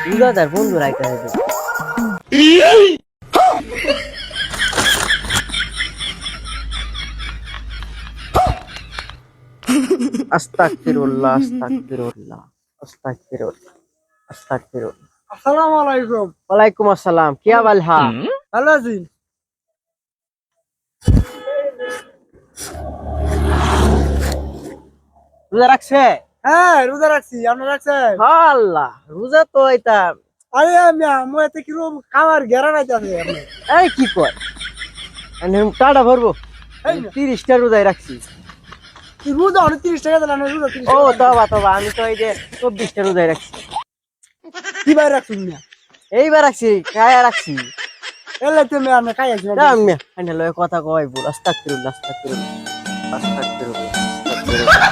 রোজাদার বন্ধু রাইতে হবে। আস্তাগফিরুল্লাহ আস্তাগফিরুল্লাহ আস্তাগফিরুল্লাহ আস্তাগফিরুল্লাহ। আসসালামু আলাইকুম। ওয়ালাইকুম আসসালাম, কি হাল হা? ভালো আছি? রোজা রাখছে? হ্যাঁ, রোজা রাখছি। আপনি রাখছেন? আল্লাহ, রোজা তো এটা আরে আমি এতে কিরকম খাবার ঘেরা নাইতেছে আপনি। এই কি কয়, আমি টাটা ভরবো। এই না, 30টা রোজাই রাখছি। তুই রোজা অনেক 30 টাকা দিলেন, আমি রোজা 30 ও টাকা দিলাম। তবা তবা, আমি তো এই যে 24টা রোজাই রাখছি। কি বাইরে রাখছেন না? এইবার রাখছি, কায়া রাখছি। এলে তুমি আমি খাই আছি। আমি লয় কথা কয় বল। আস্তাগফিরুল্লাহ আস্তাগফিরুল্লাহ আস্তাগফিরুল্লাহ আস্তাগফিরুল্লাহ।